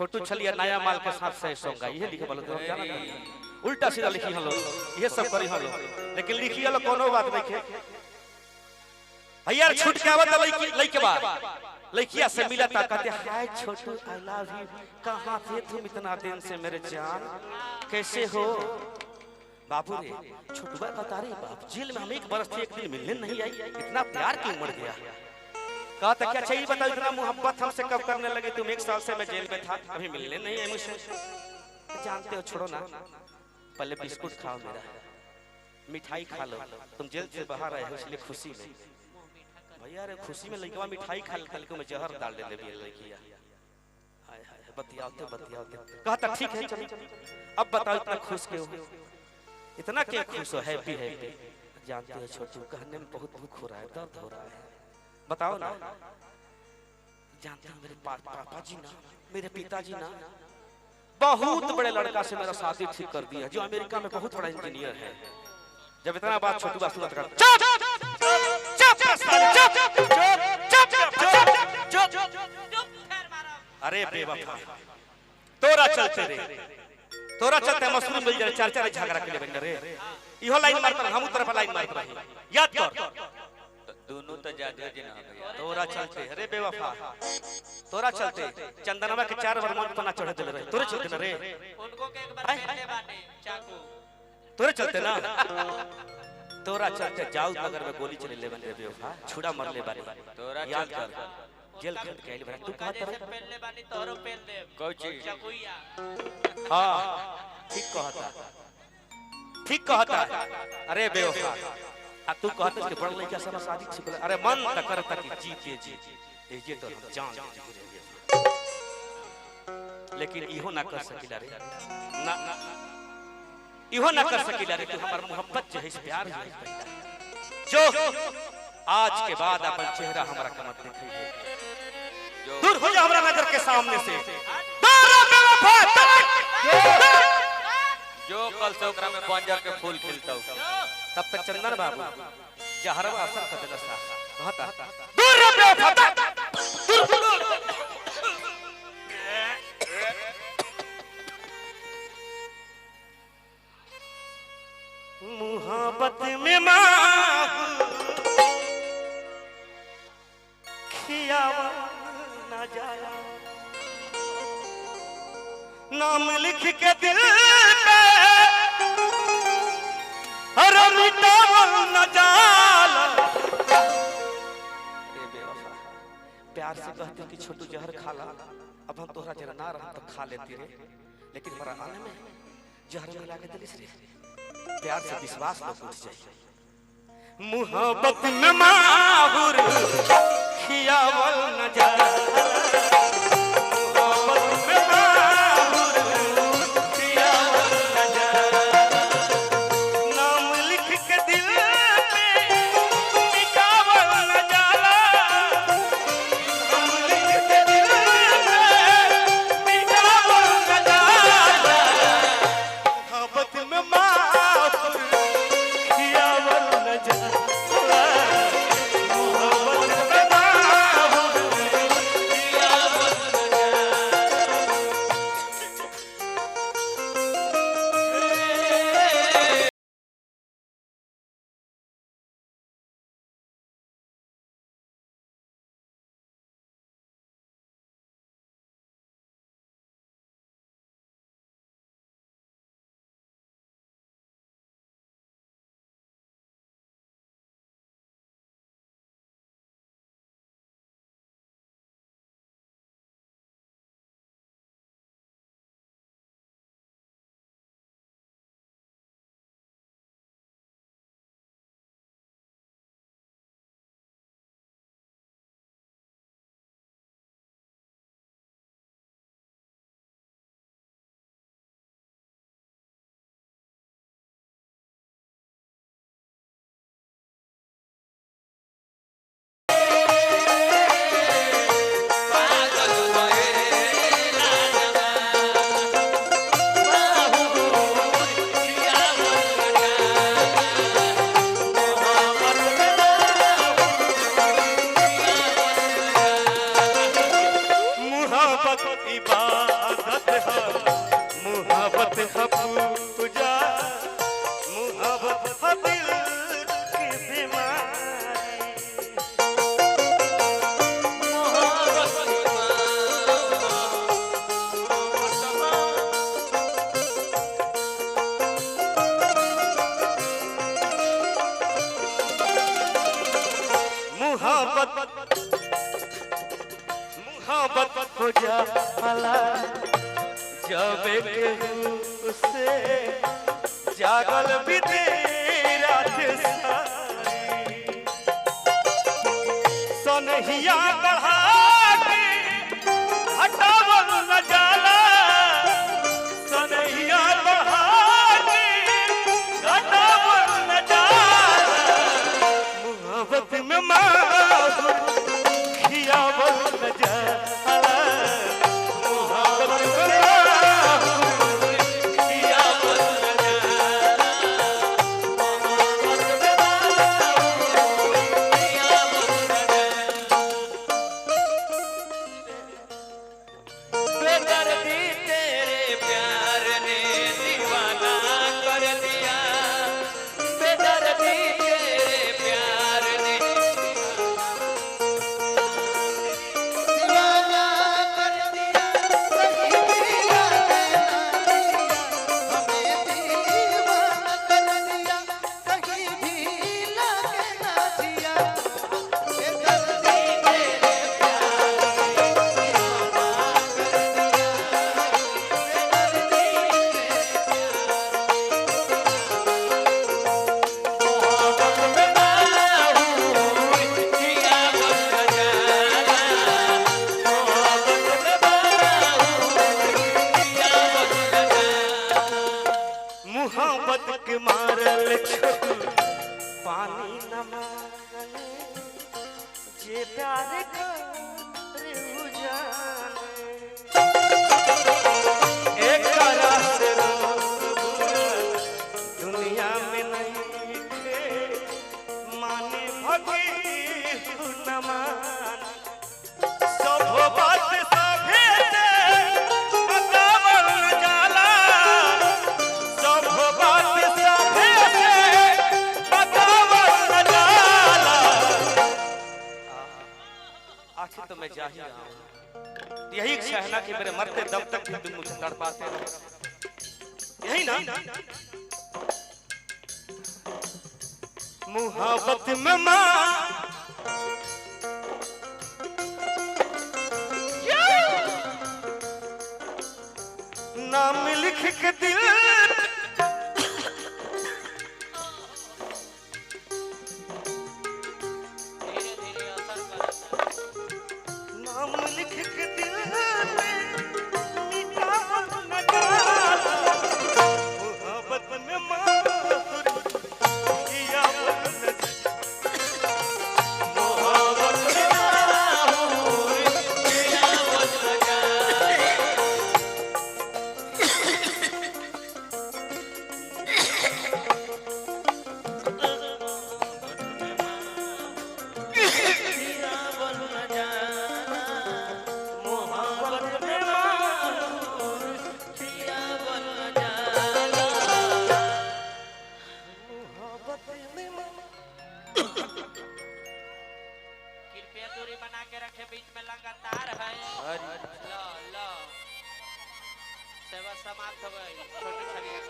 छोटू छलिया नया माल के साथ सही सोंगा ये लिखे बोलो तो जाना उल्टा सीधा लिखी हलो ये सब करी हलो लेकिन लिखी हलो कोनो बात नहीं के यार छूट के आवत लइके बा लइकिया से मिला ता कहते हाय छोटू आई लव यू कहां थे तुम इतना दिन से मेरे जान कैसे हो बाबू रे छोटुआ बता रही बाप जेल में हम 1 बरस से 1 दिन मिलने नहीं आई इतना प्यार क्यों मर गया कहा था क्या चाहिए बताओ इतना मोहब्बत हमसे कब करने लगे तुम 1 साल से मैं जेल में था अभी मिलने नहीं है मुझसे जानते हो छोड़ो ना पहले बिस्कुट खाओ मेरा मिठाई खा लो तुम जेल से बाहर आए हो इसलिए खुशी में भैया रे खुशी में लइकवा मिठाई खा खा के मैं जहर डाल दे ले लइकिया हाय हाय बतियाते कहा था ठीक है चलो अब बताओ इतना खुश क्यों इतना क्या खुश हो हैप्पी हैप्पी जानते हो छोटू कहने में बहुत दुख हो रहा है दर्द हो रहा है बताओ ना जानते हो मेरे पापा जी ना मेरे पिताजी ना बहुत बड़े लड़का से मेरा शादी ठीक कर दिया जो अमेरिका में बहुत बड़ा इंजीनियर है जब इतना बात छोटू बात सुनत कर अरे बेवफा तोरा चलते मशरूम मिल जाए 4 झगड़ा के लिए बन रे इहो लाइन मारत हम तरफ लाइन मारत रही याद कर दोनों तो ज्यादा जना भैया तोरा चलते अरे बेवफा तोरा चलते चंदनवा के 4 बार मन पना चढ़े देले रहे तोरे चलते ना रे उनको के एक बार पहले बाटे चाकू तोरे चलते ना तोरा चलते जाऊ नगर में गोली चले ले बन रे बेवफा छुड़ा मर ले बारे तोरा याद कर जेल खट के आइल बरा तू कहा तर पहले बानी तोरो पेल दे कोची चकुइया हां ठीक कहता अरे बेवफा आ तू कहत के बड़ लइका सब शादी छिक अरे मन त करता कि जीते जी ए जे तो हम जान लेकिन इहो ना कर सकिला रे ना इहो ना कर सकिला रे तू हमर मोहब्बत जे है प्यार है जो आज के बाद अपन चेहरा हमरा के मत देखई है दूर हो जा हमरा नजर के सामने से जो कल से ओकरा में बंजर के फूल खिलता हो तब तक चंदन बाबू जहरवा असर कर देला सा कहता दूर रे बेवफा दूर मोहब्बत में माहू खियावा ना जाला नाम लिख के दिल पे हर मिटावल न जाला रे बेवफा प्यार से कहते कि छोटू जहर खा ला अब हम तोहरा जरा ना रह तो खा लेती रे लेकिन हमारा आने में जहर मिला के दिलिस रे प्यार से विश्वास न टूट जाए मोहब्बत में माहुर खियावल न जाला मोहब्बत इबादत है, मोहब्बत है पूजा, मोहब्बत है दिल की बीमारी। मोहब्बत हो जाला जब उससे जागल बीते रात सारी। सनहिया बढ़ा के हटावल न जाला, सनहिया बढ़ा के हटावल न जाला। मोहब्बत में माहौल खियावल न जाला, मोहब्बत में माहौल खियावल न जाला, मोहब्बत में माहौल खियावल न जाला। बेदर्दी तेरे प्यार ने दीवाना कर दिया, बेदर्दी तेरे प्यार ने दीवाना कर दिया, कहीं भी लागे ना जिया, हमें दीवाना कर दिया, कहीं भी लागे ना जिया। बेदर्दी तेरे प्यार ने दीवाना कर दिया, बेदर्दी तेरे मोहब्बत में माहौल खियावल न जाला, मोहब्बत में माहौल खियावल न जाला। मोहब्बत के मारल छोटू पानी न माने, जे प्यार करे उ जाने। एक रास दुनिया में नहीं थे, माने भगी न माने। सब बात सभे से बतावल न जाला, सब बात सभे से बतावल न जाला। आखिर तो मैं जा ही रहा हूँ, यही इच्छा है ना कि मेरे मरते दम तक भी तुम मुझे तड़पाते रहो, यही ना। मोहब्बत में माँ नाम लिख के दिल धीरे धीरे असर करता है। नाम लिख के दिल में मिटावल न जाला। मोहब्बत में माहौल खियावल न जाला, मोहब्बत में माहौल खियावल न जाला। खियावल न जाला, मोहब्बत में माहौल खियावल न जाला। मोहब्बत में कृपया दूरी बना के रखे, बीच में लगातार है। लो लो सेवा समाप्त हो गई। छोटी छलिया